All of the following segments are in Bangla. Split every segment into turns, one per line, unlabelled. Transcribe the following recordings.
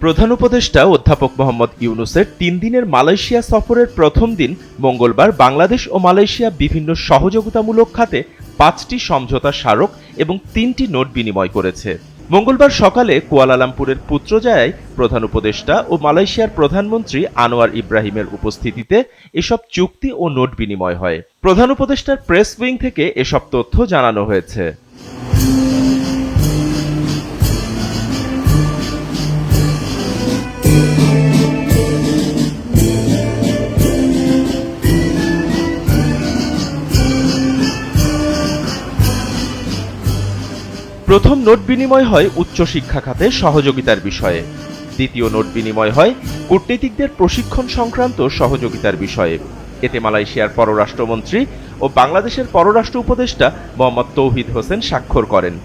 প্রধান উপদেষ্টা অধ্যাপক মোহাম্মদ ইউনূসের ৩ দিনের মালয়েশিয়া সফরের প্রথম দিন মঙ্গলবার বাংলাদেশ ও মালয়েশিয়া বিভিন্ন সহযোগিতামূলক খাতে ৫টি সমঝোতা স্মারক এবং ৩টি নোট বিনিময় করেছে। মঙ্গলবার সকালে কুয়ালালামপুরের পুত্রজায়ায় প্রধান উপদেষ্টা ও মালয়েশিয়ার প্রধানমন্ত্রী আনোয়ার ইব্রাহিমের উপস্থিতিতে এসব চুক্তি ও নোট বিনিময় হয়। প্রধান উপদেষ্টার প্রেস উইং থেকে এসব তথ্য জানানো হয়েছে। প্রথম নোট বিনিময় হয় উচ্চশিক্ষা খাতে সহযোগিতার বিষয়ে। দ্বিতীয় নোট বিনিময় হয় কূটনীতিকদের প্রশিক্ষণ সংক্রান্ত সহযোগিতার বিষয়ে। এতে মালয়েশিয়ার পররাষ্ট্রমন্ত্রী ও বাংলাদেশের পররাষ্ট্র উপদেষ্টা মোহাম্মদ তৌহিদ হোসেন স্বাক্ষর করেন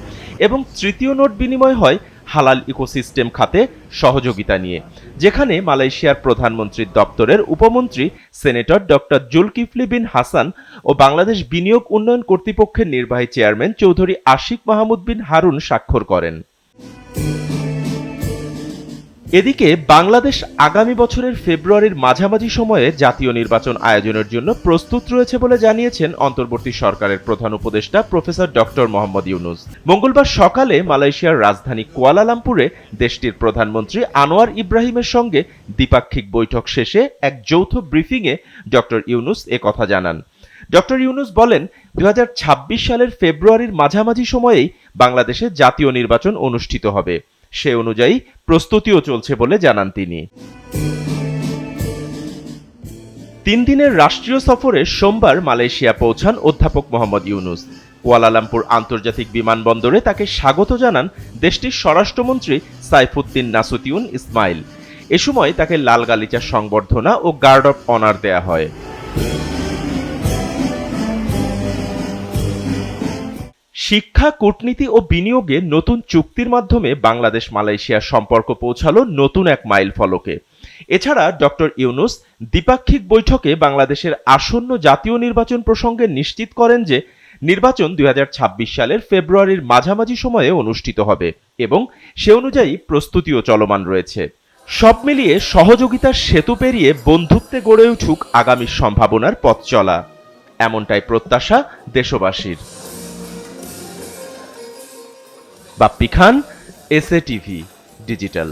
এবং তৃতীয় নোট বিনিময় হয় হালাল ইকোসিস্টেম খাতে সহযোগিতা নিয়ে, যেখানে মালয়েশিয়ার প্রধানমন্ত্রীর দপ্তরের উপমন্ত্রী সেনেটর ডক্টর জুলকিফলি বিন হাসান ও বাংলাদেশ বিনিয়োগ উন্নয়ন কর্তৃপক্ষের নির্বাহী চেয়ারম্যান চৌধুরী আশিক মাহমুদ বিন হারুন স্বাক্ষর করেন। এদিকে বাংলাদেশ আগামী বছরের ফেব্রুয়ারির মাঝামাঝি সময়ে জাতীয় নির্বাচন আয়োজনের জন্য প্রস্তুত রয়েছে বলে জানিয়েছেন অন্তর্বর্তী সরকারের প্রধান উপদেষ্টা প্রফেসর ডক্টর মোহাম্মদ ইউনূস। মঙ্গলবার সকালে মালয়েশিয়ার রাজধানী কুয়ালালামপুরে দেশটির প্রধানমন্ত্রী আনোয়ার ইব্রাহিমের সঙ্গে দ্বিপাক্ষিক বৈঠক শেষে এক যৌথ ব্রিফিংয়ে ডক্টর ইউনূস একথা জানান। ডক্টর ইউনূস বলেন, ২০২৬ সালের ফেব্রুয়ারির মাঝামাঝি সময়েই বাংলাদেশে জাতীয় নির্বাচন অনুষ্ঠিত হবে। সে অনুযায়ী প্রস্তুতিও চলছে বলে জানান তিনি। ৩ দিনের রাষ্ট্রীয় সফরে সোমবার মালয়েশিয়া পৌঁছান অধ্যাপক মোহাম্মদ ইউনূস। কুয়ালালামপুর আন্তর্জাতিক বিমানবন্দরে তাকে স্বাগত জানান দেশটির স্বরাষ্ট্রমন্ত্রী সাইফুদ্দিন নাসুতিউন ইসমাইল। এ সময় তাকে লাল গালিচা সংবর্ধনা ও গার্ড অব অনার দেয়া হয়। শিক্ষা, কূটনীতি ও বিনিয়োগে নতুন চুক্তির মাধ্যমে বাংলাদেশ মালয়েশিয়ার সম্পর্ক পৌঁছালো নতুন এক মাইল ফলকে। এছাড়া ডক্টর ইউনূস দ্বিপাক্ষিক বৈঠকে বাংলাদেশের আসন্ন জাতীয় নির্বাচন প্রসঙ্গে নিশ্চিত করেন যে নির্বাচন ২০২৬ সালের ফেব্রুয়ারির মাঝামাঝি সময়ে অনুষ্ঠিত হবে এবং সে অনুযায়ী প্রস্তুতিও চলমান রয়েছে। সব মিলিয়ে সহযোগিতার সেতু পেরিয়ে বন্ধুত্বে গড়ে উঠুক আগামীর সম্ভাবনার পথ চলা, এমনটাই প্রত্যাশা দেশবাসীর। বাপ্পি খান, এসএ টিভি ডিজিটাল।